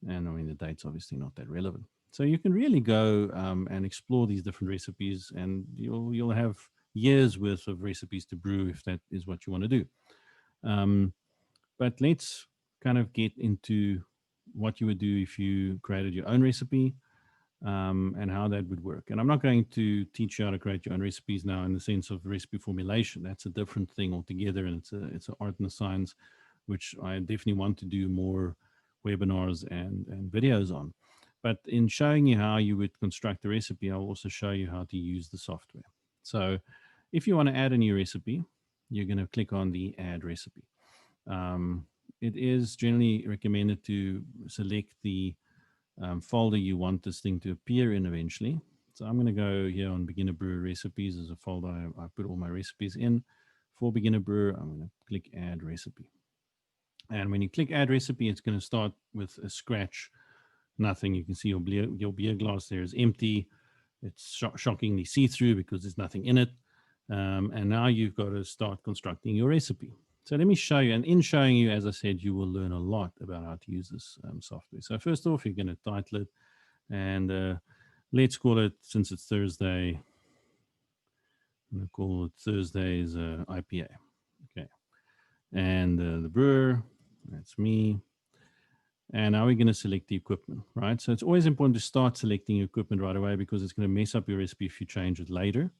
And I mean, the date's obviously not that relevant. So you can really go and explore these different recipes, and you'll have years worth of recipes to brew if that is what you want to do. But let's kind of get into what you would do if you created your own recipe, and how that would work. And I'm not going to teach you how to create your own recipes now in the sense of recipe formulation. That's a different thing altogether, and it's an art and a science, which I definitely want to do more webinars and videos on. But in showing you how you would construct a recipe, I'll also show you how to use the software. So if you want to add a new recipe, you're going to click on the add recipe. It is generally recommended to select the folder you want this thing to appear in eventually. So I'm going to go here on beginner brewer recipes as a folder I put all my recipes in. For beginner brewer, I'm going to click add recipe. And when you click add recipe, it's going to start with a scratch, nothing. You can see your beer glass there is empty. It's shockingly see-through because there's nothing in it. And now you've got to start constructing your recipe. So let me show you. And in showing you, as I said, you will learn a lot about how to use this software. So first off, you're going to title it. And let's call it, since it's Thursday, I'm going to call it Thursday's IPA. Okay. And the brewer, that's me. And now we're going to select the equipment, right? So it's always important to start selecting your equipment right away because it's going to mess up your recipe if you change it later.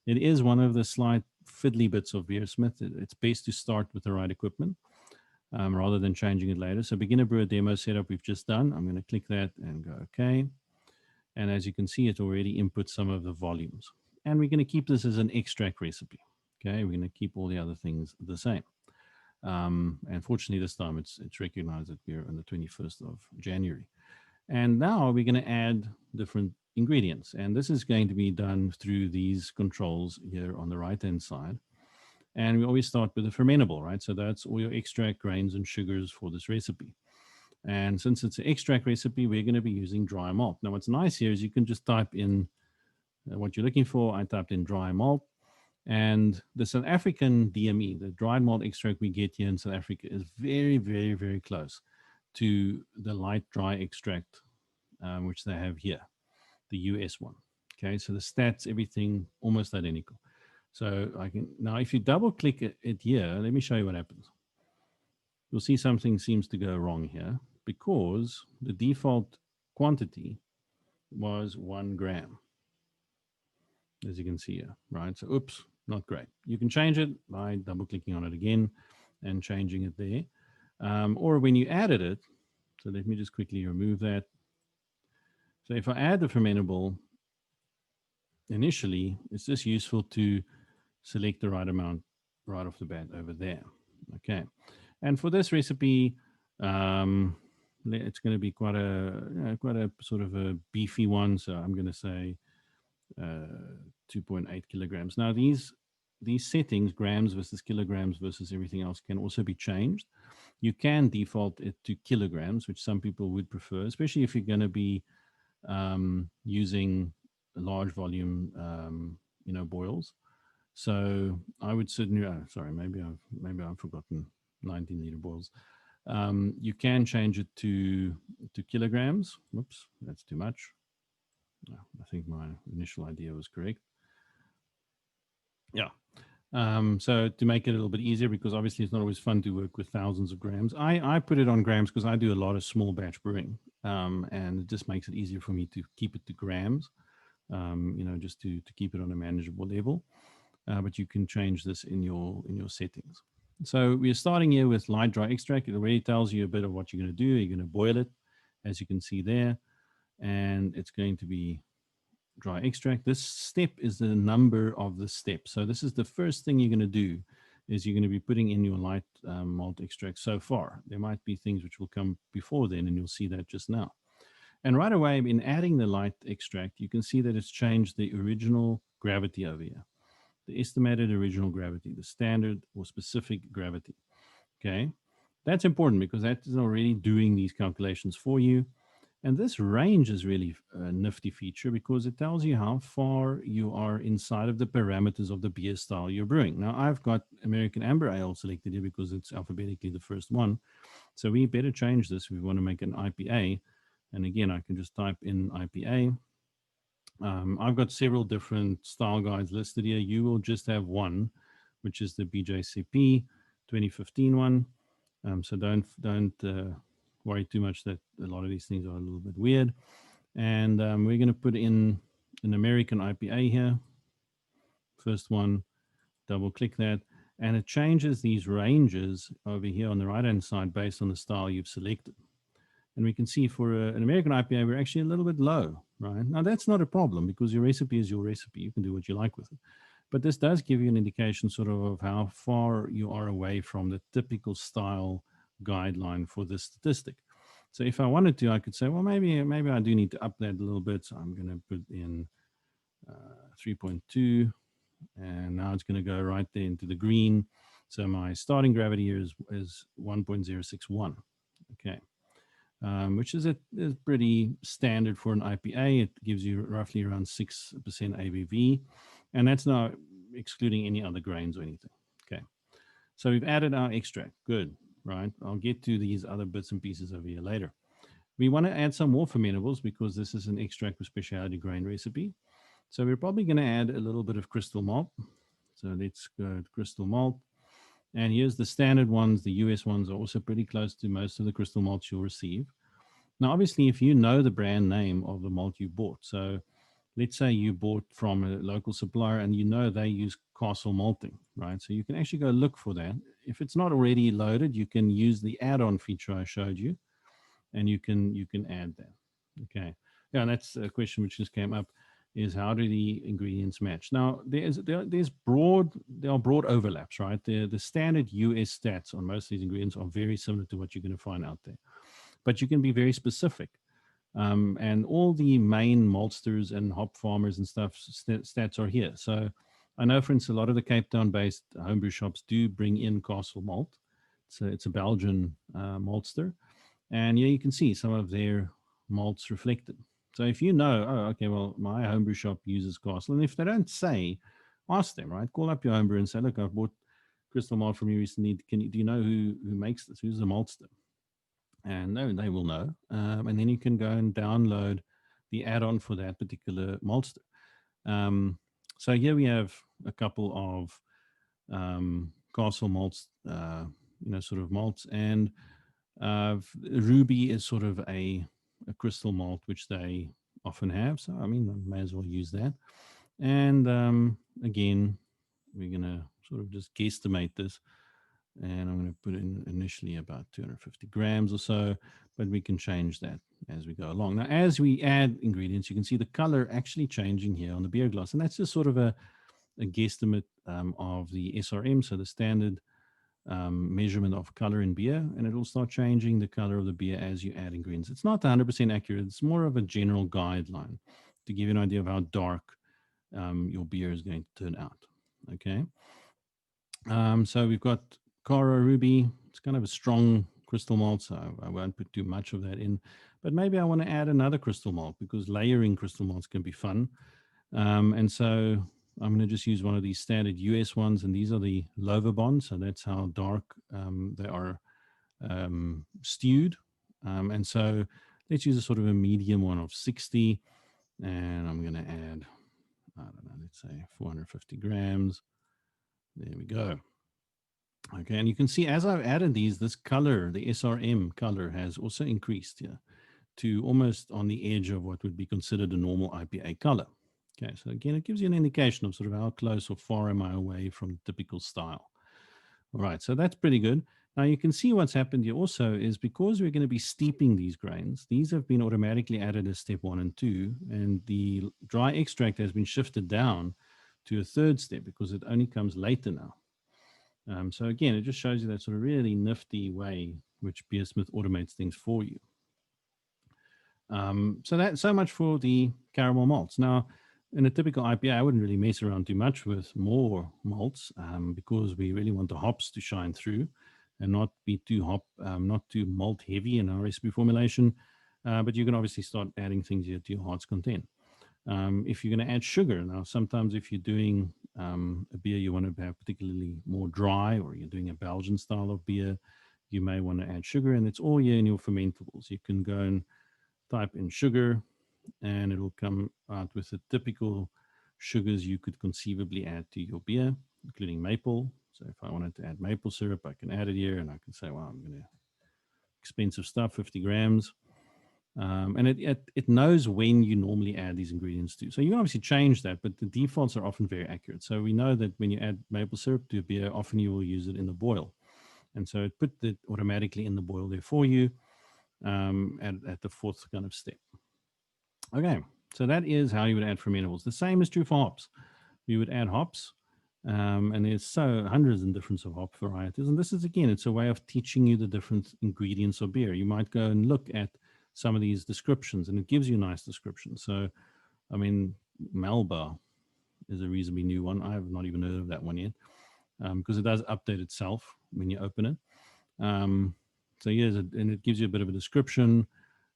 It is one of the slight fiddly bits of BeerSmith. It's best to start with the right equipment rather than changing it later. So beginner brewer demo setup we've just done. I'm going to click that and go OK. And as you can see, it already input some of the volumes. And we're going to keep this as an extract recipe. Okay, we're going to keep all the other things the same. And fortunately, this time it's recognized that we're on the 21st of January. And now we're going to add different ingredients. And this is going to be done through these controls here on the right-hand side. And we always start with the fermentable, right? So that's all your extract, grains, and sugars for this recipe. And since it's an extract recipe, we're going to be using dry malt. Now, what's nice here is you can just type in what you're looking for. I typed in dry malt. And the South African DME, the dried malt extract we get here in South Africa, is very, very, very close to the light dry extract, which they have here, the US one. Okay, so the stats, everything almost identical. So I can now, if you double click it here, let me show you what happens. You'll see something seems to go wrong here because the default quantity was 1 gram, as you can see here, right? So, oops, not great. You can change it by double clicking on it again and changing it there. Or when you added it, So let me just quickly remove that. So if I add the fermentable initially, it's just useful to select the right amount right off the bat over there. Okay. And for this recipe, it's going to be quite a sort of a beefy one. So I'm going to say 2.8 kilograms. Now these settings, grams versus kilograms versus everything else, can also be changed. You can default it to kilograms, which some people would prefer, especially if you're going to be using a large volume, boils. So I would certainly. Sorry, maybe I've forgotten 19-liter boils. You can change it to kilograms. Whoops, that's too much. I think my initial idea was correct. Yeah. So to make it a little bit easier, because obviously it's not always fun to work with thousands of grams, I put it on grams because I do a lot of small batch brewing, and it just makes it easier for me to keep it to grams, just to keep it on a manageable level. But you can change this in your settings. So we're starting here with light dry extract. It already tells you a bit of what you're going to do. You're going to boil it, as you can see there, and it's going to be dry extract. This step is the number of the step. So this is the first thing you're going to do, is you're going to be putting in your light malt extract so far. There might be things which will come before then, and you'll see that just now. And right away, in adding the light extract, you can see that it's changed the original gravity over here. The estimated original gravity, the standard or specific gravity. Okay. That's important because that is already doing these calculations for you. And this range is really a nifty feature because it tells you how far you are inside of the parameters of the beer style you're brewing. Now, I've got American Amber Ale selected here because it's alphabetically the first one. So we better change this if we want to make an IPA. And again, I can just type in IPA. I've got several different style guides listed here. You will just have one, which is the BJCP 2015 one. So don't worry too much that a lot of these things are a little bit weird. And we're going to put in an American IPA here. First one, double click that. And it changes these ranges over here on the right-hand side based on the style you've selected. And we can see for an American IPA, we're actually a little bit low, right? Now, that's not a problem because your recipe is your recipe. You can do what you like with it. But this does give you an indication sort of how far you are away from the typical style guideline for this statistic. So if I wanted to, I could say, well, maybe I do need to up that a little bit. So I'm going to put in 3.2, and now it's going to go right there into the green. So my starting gravity here is 1.061. Okay. Which is pretty standard for an IPA. It gives you roughly around 6% ABV, and that's not excluding any other grains or anything. Okay, so we've added our extract. Good, right? I'll get to these other bits and pieces over here later. We want to add some more fermentables because this is an extract with specialty grain recipe. So we're probably going to add a little bit of crystal malt. So let's go to crystal malt. And here's the standard ones. The US ones are also pretty close to most of the crystal malts you'll receive. Now, obviously, if you know the brand name of the malt you bought, so let's say you bought from a local supplier and you know they use Castle malting, right? So you can actually go look for that. If it's not already loaded, you can use the add-on feature I showed you, and you can add that. Okay. Yeah, and that's a question which just came up, is how do the ingredients match? Now, there are broad overlaps, right? The standard US stats on most of these ingredients are very similar to what you're going to find out there. But you can be very specific. And all the main maltsters and hop farmers and stuff stats are here. So I know, for instance, a lot of the Cape Town-based homebrew shops do bring in Castle malt. It's a Belgian maltster. And yeah, you can see some of their malts reflected. So if you know, oh, okay, well, my homebrew shop uses Castle, and if they don't say, ask them, right? Call up your homebrew and say, look, I've bought crystal malt from you recently. Do you know who makes this? Who's the maltster? And they will know. And then you can go and download the add-on for that particular maltster. So here we have a couple of Castle malts, sort of malts, and Ruby is sort of a crystal malt, which they often have. So, I mean, I may as well use that. And again, we're going to sort of just guesstimate this. And I'm going to put in initially about 250 grams or so, but we can change that as we go along. Now, as we add ingredients, you can see the color actually changing here on the beer glass. And that's just sort of a guesstimate of the SRM, so the standard measurement of color in beer, and it will start changing the color of the beer as you add ingredients. It's not 100% accurate. It's more of a general guideline to give you an idea of how dark your beer is going to turn out. Okay. So we've got Caro Ruby. It's kind of a strong crystal malt, so I won't put too much of that in. But maybe I want to add another crystal malt because layering crystal malts can be fun. And so I'm going to just use one of these standard US ones, and these are the Lover Bonds. So that's how dark they are stewed. And so let's use a sort of a medium one of 60. And I'm going to add, I don't know, let's say 450 grams. There we go. Okay, and you can see as I've added these, this color, the SRM color, has also increased here to almost on the edge of what would be considered a normal IPA color. Okay, so again, it gives you an indication of sort of how close or far am I away from the typical style. All right, so that's pretty good. Now you can see what's happened here also is because we're going to be steeping these grains, these have been automatically added as step 1 and 2, and the dry extract has been shifted down to a third step because it only comes later now. So again, it just shows you that sort of really nifty way which BeerSmith automates things for you. So that's so much for the caramel malts. Now, in a typical IPA, I wouldn't really mess around too much with more malts because we really want the hops to shine through and not be too not too malt heavy in our recipe formulation. But you can obviously start adding things here to your heart's content. If you're going to add sugar, now sometimes if you're doing a beer you want to have particularly more dry, or you're doing a Belgian style of beer, you may want to add sugar, and it's all here in your fermentables. You can go and type in sugar, and it will come out with the typical sugars you could conceivably add to your beer, including maple. So if I wanted to add maple syrup, I can add it here, and I can say, well, I'm going to expensive stuff, 50 grams. And it knows when you normally add these ingredients to. So you can obviously change that, but the defaults are often very accurate. So we know that when you add maple syrup to a beer, often you will use it in the boil. And so it put it automatically in the boil there for you at the fourth kind of step. Okay, so that is how you would add fermentables. The same is true for hops. We would add hops, and there's so hundreds and different of hop varieties. And this is, again, it's a way of teaching you the different ingredients of beer. You might go and look at some of these descriptions, and it gives you a nice description. So, I mean, Melba is a reasonably new one. I have not even heard of that one yet because it does update itself when you open it. So here's and it gives you a bit of a description.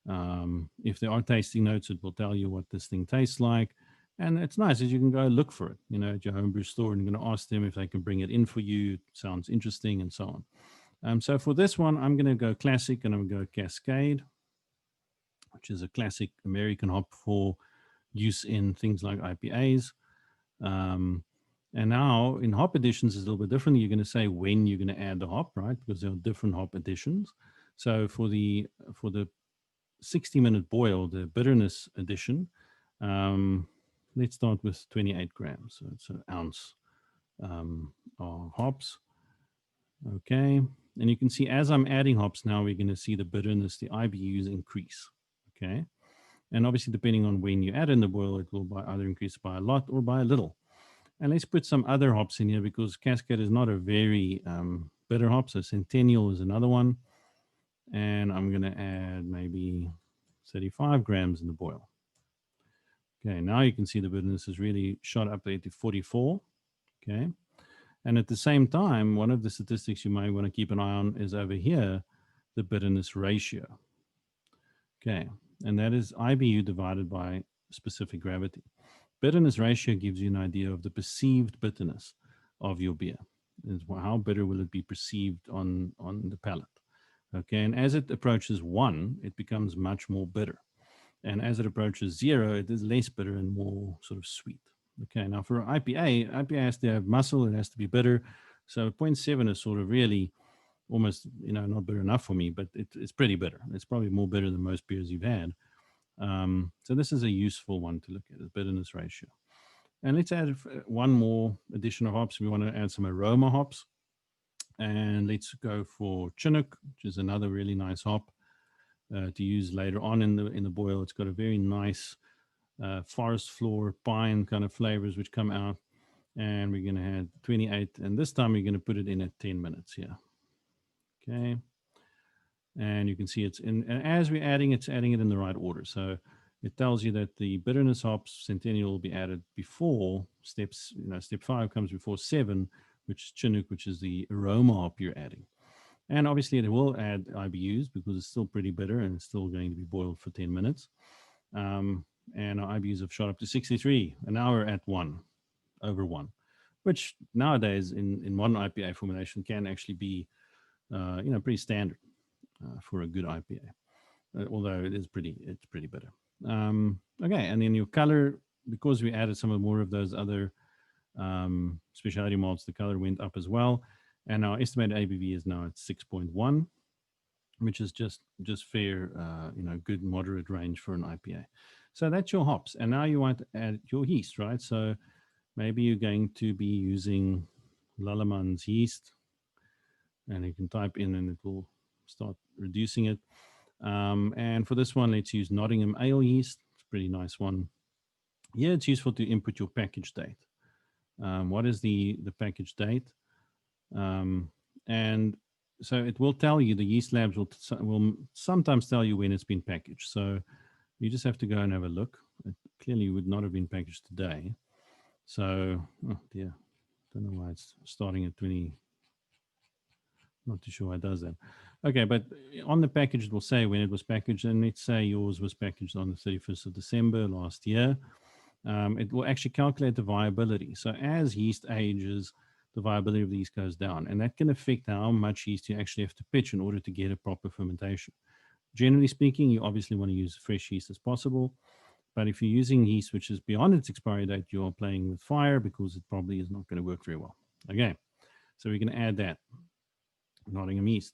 If there are tasting notes, it will tell you what this thing tastes like. And it's nice as you can go look for it, at your homebrew store, and you're going to ask them if they can bring it in for you. It sounds interesting, and so on. So for this one, I'm going to go classic, and I'm going to go Cascade, which is a classic American hop for use in things like IPAs. And now in hop additions, it's a little bit different. You're going to say when you're going to add the hop, right? Because there are different hop additions. So for the 60-minute boil, the bitterness addition, let's start with 28 grams. So it's an ounce of hops. Okay. And you can see as I'm adding hops now, we're going to see the bitterness, the IBUs increase. Okay. And obviously, depending on when you add in the boil, it will either increase by a lot or by a little. And let's put some other hops in here because Cascade is not a very bitter hop. So Centennial is another one. And I'm going to add maybe 35 grams in the boil. Okay, now you can see the bitterness has really shot up there to 44. Okay. And at the same time, one of the statistics you might want to keep an eye on is over here, the bitterness ratio. Okay. And that is IBU divided by specific gravity. Bitterness ratio gives you an idea of the perceived bitterness of your beer. How bitter will it be perceived on the palate? Okay. And as it approaches 1, it becomes much more bitter. And as it approaches 0, it is less bitter and more sort of sweet. Okay, now for IPA has to have muscle, it has to be bitter. So 0.7 is sort of really almost, not bitter enough for me, but it's pretty bitter. It's probably more bitter than most beers you've had. So this is a useful one to look at, the bitterness ratio. And let's add one more addition of hops. We want to add some aroma hops. And let's go for Chinook, which is another really nice hop to use later on in the boil. It's got a very nice forest floor pine kind of flavors which come out. And we're going to add 28, and this time we're going to put it in at 10 minutes here. Okay. And you can see it's in, and as we're adding, it's adding it in the right order. So it tells you that the bitterness hops Centennial will be added before steps, step 5 comes before 7, which is Chinook, which is the aroma hop you're adding. And obviously it will add IBUs because it's still pretty bitter and it's still going to be boiled for 10 minutes. And our IBUs have shot up to 63, and now we're at 1, over 1, which nowadays in modern IPA formulation can actually be, pretty standard for a good IPA. Although it's pretty bitter. Okay, and then your color, because we added some more of those other specialty malts, the color went up as well, and our estimated ABV is now at 6.1, which is just fair, good moderate range for an IPA. So that's your hops, and now you want to add your yeast, right? So maybe you're going to be using Lallemand yeast, and you can type in and it will start reducing it. And for this one, let's use Nottingham Ale yeast. It's a pretty nice one. Here, it's useful to input your package date. What is the package date? And so it will tell you, the yeast labs will sometimes tell you when it's been packaged. So you just have to go and have a look. It clearly would not have been packaged today. So, oh dear, don't know why it's starting at 20. Not too sure why it does that. Okay, but on the package, it will say when it was packaged, and let's say yours was packaged on the 31st of December last year. It will actually calculate the viability. So as yeast ages, the viability of the yeast goes down, and that can affect how much yeast you actually have to pitch in order to get a proper fermentation. Generally speaking, you obviously want to use fresh yeast as possible, but if you're using yeast which is beyond its expiry date, you're playing with fire because it probably is not going to work very well. Okay, so we can add that Nottingham yeast.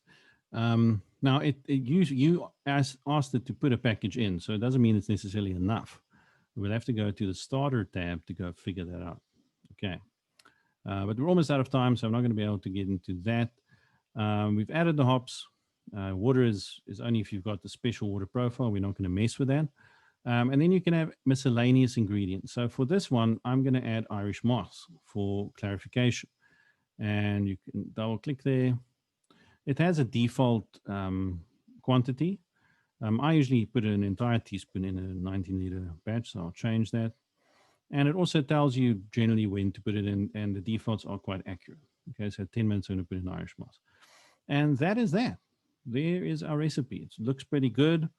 Now, you asked it to put a package in, so it doesn't mean it's necessarily enough. We'll have to go to the starter tab to go figure that out. Okay, but we're almost out of time, so I'm not going to be able to get into that. We've added the hops. Water is only if you've got the special water profile. We're not going to mess with that. And then you can have miscellaneous ingredients. So for this one, I'm going to add Irish moss for clarification. And you can double click there. It has a default quantity. I usually put an entire teaspoon in a 19-liter batch, so I'll change that. And it also tells you generally when to put it in, and the defaults are quite accurate. Okay, so 10 minutes I'm going to put in Irish moss. And that is that. There is our recipe. It looks pretty good.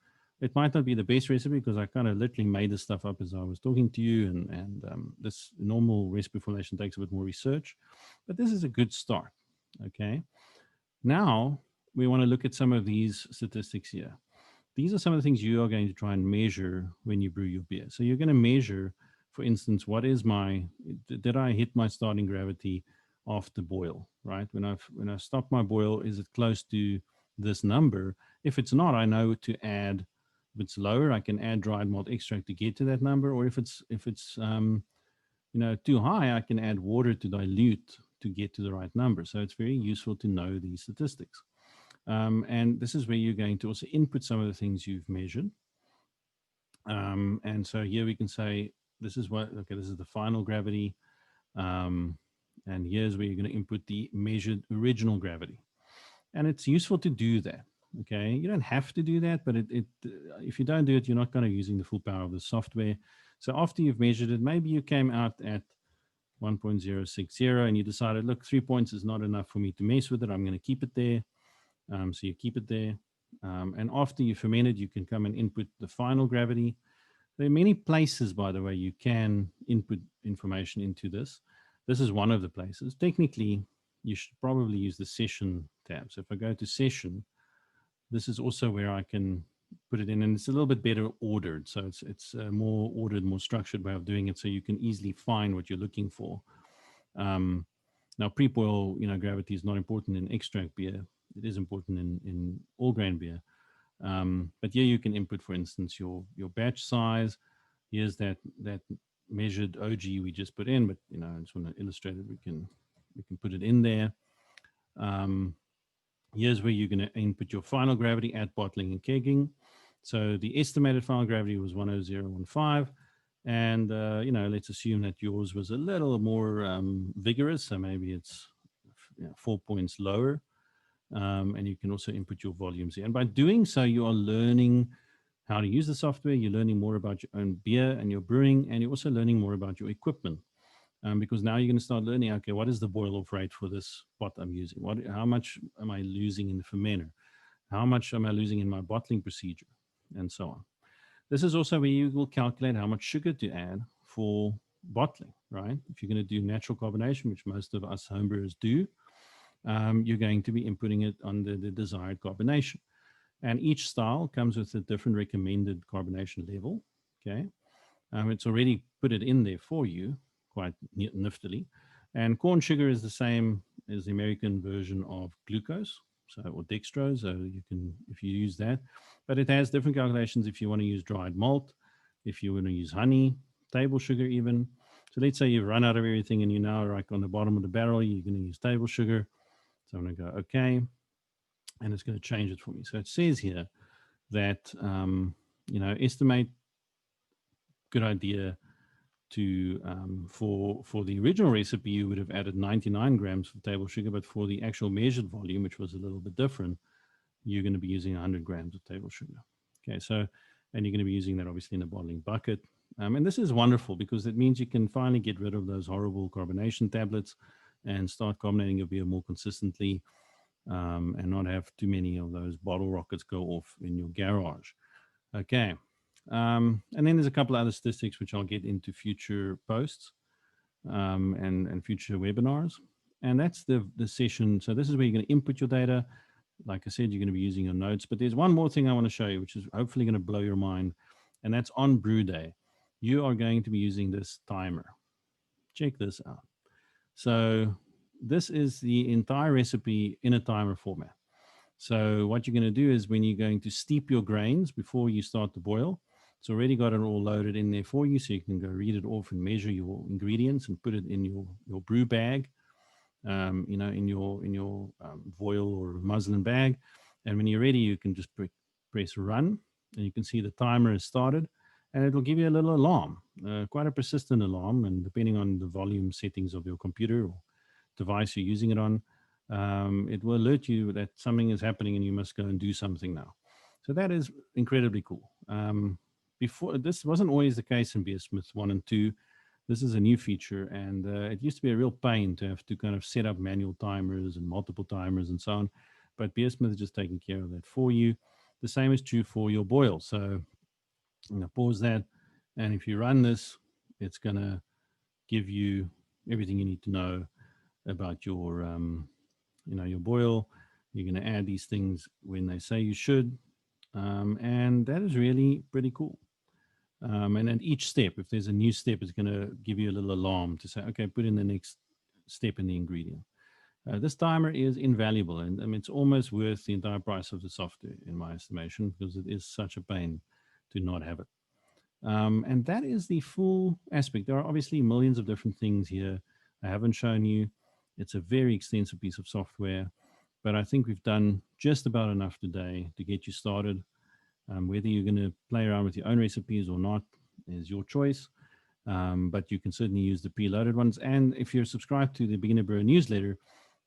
It might not be the best recipe because I kind of literally made this stuff up as I was talking to you, and this normal recipe formulation takes a bit more research, but this is a good start. Okay. Now we want to look at some of these statistics here. These are some of the things you are going to try and measure when you brew your beer. So you're going to measure, for instance, did I hit my starting gravity after boil, right? When I stop my boil, is it close to this number? If it's not, I know to add. If it's lower, I can add dried malt extract to get to that number. Or if it's too high, I can add water to dilute to get to the right number. So it's very useful to know these statistics. And this is where you're going to also input some of the things you've measured. And so here we can say, this is the final gravity. And here's where you're going to input the measured original gravity. And it's useful to do that. Okay, you don't have to do that, but if you don't do it, you're not going to using the full power of the software. So after you've measured it, maybe you came out at 1.060 and you decided, look, 3 points is not enough for me to mess with it. I'm going to keep it there. So you keep it there. And after you ferment it, you can come and input the final gravity. There are many places, by the way, you can input information into this. This is one of the places. Technically, you should probably use the session tab. So if I go to session, this is also where I can put it in, and it's a little bit better ordered. So it's a more ordered, more structured way of doing it, so you can easily find what you're looking for. Now, pre-boil, gravity is not important in extract beer. It is important in all grain beer. But here you can input, for instance, your batch size. Here's that measured OG we just put in, but I just want to illustrate it. We can put it in there. Um, Here's where you're going to input your final gravity at bottling and kegging. So the estimated final gravity was 10015. And, let's assume that yours was a little more vigorous. So maybe it's 4 points lower. And you can also input your volumes here. And by doing so, you are learning how to use the software. You're learning more about your own beer and your brewing, and you're also learning more about your equipment. Because now you're going to start learning, okay, what is the boil off rate for this pot I'm using? How much am I losing in the fermenter? How much am I losing in my bottling procedure? And so on. This is also where you will calculate how much sugar to add for bottling, right? If you're going to do natural carbonation, which most of us homebrewers do, you're going to be inputting it under the desired carbonation. And each style comes with a different recommended carbonation level. Okay. It's already put it in there for you quite niftily. And corn sugar is the same as the American version of glucose, so or dextrose. So you can, if you use that, but it has different calculations if you want to use dried malt, if you want to use honey, table sugar, even. So let's say you've run out of everything and you're now like on the bottom of the barrel, you're going to use table sugar. So I'm going to go okay, and it's going to change it for me. So it says here that estimate, good idea, to for the original recipe you would have added 99 grams of table sugar, but for the actual measured volume, which was a little bit different, you're going to be using 100 grams of table sugar. Okay, so, and you're going to be using that obviously in a bottling bucket. And this is wonderful because it means you can finally get rid of those horrible carbonation tablets and start carbonating your beer more consistently, and not have too many of those bottle rockets go off in your garage. Okay. And then there's a couple of other statistics which I'll get into future posts, and future webinars. And that's the session. So this is where you're going to input your data. Like I said, you're going to be using your notes. But there's one more thing I want to show you, which is hopefully going to blow your mind. And that's on brew day. You are going to be using this timer. Check this out. So this is the entire recipe in a timer format. So what you're going to do is when you're going to steep your grains before you start the boil, it's already got it all loaded in there for you, so you can go read it off and measure your ingredients and put it in your brew bag, in your voil or muslin bag. And when you're ready, you can just press run, and you can see the timer has started, and it'll give you a little alarm, quite a persistent alarm, and depending on the volume settings of your computer or device you're using it on, it will alert you that something is happening and you must go and do something now. So that is incredibly cool. Before, this wasn't always the case in BeerSmith 1 and 2. This is a new feature, and it used to be a real pain to have to kind of set up manual timers and multiple timers and so on. But BeerSmith is just taking care of that for you. The same is true for your boil. So I'm going to pause that, and if you run this, it's going to give you everything you need to know about your boil. You're going to add these things when they say you should, and that is really pretty cool. And at each step, if there's a new step, it's going to give you a little alarm to say, okay, put in the next step in the ingredient. This timer is invaluable, and I mean, it's almost worth the entire price of the software, in my estimation, because it is such a pain to not have it. And that is the full aspect. There are obviously millions of different things here I haven't shown you. It's a very extensive piece of software, but I think we've done just about enough today to get you started. Whether you're going to play around with your own recipes or not is your choice, but you can certainly use the preloaded ones. And if you're subscribed to the Beginner Brewer newsletter,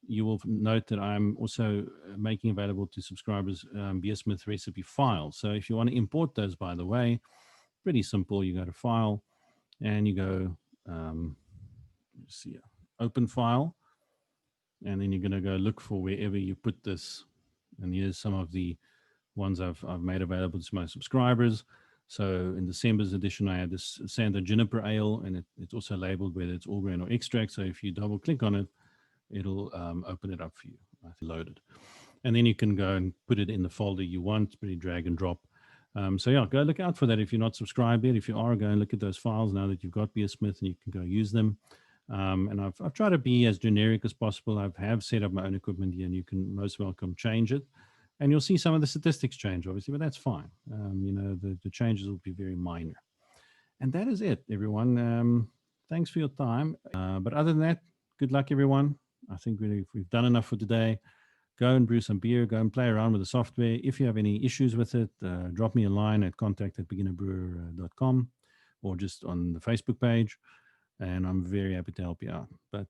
you will note that I'm also making available to subscribers BeerSmith recipe files. So if you want to import those, by the way, pretty simple. You go to File, and you go, let's see, Open File, and then you're going to go look for wherever you put this. And here's some of the ones I've made available to my subscribers. So in December's edition, I had this Santa Juniper Ale, and it's also labeled whether it's all grain or extract. So if you double click on it, it'll open it up for you, loaded. And then you can go and put it in the folder you want, pretty drag and drop. So yeah, go look out for that if you're not subscribed yet. If you are, go and look at those files now that you've got BeerSmith, and you can go use them. And I've tried to be as generic as possible. I have set up my own equipment here, and you can most welcome change it. And you'll see some of the statistics change, obviously, but that's fine. The changes will be very minor. And that is it, everyone. Thanks for your time. But other than that, good luck, everyone. I think we've done enough for today. Go and brew some beer. Go and play around with the software. If you have any issues with it, drop me a line at contact@beginnerbrewer.com or just on the Facebook page, and I'm very happy to help you out. But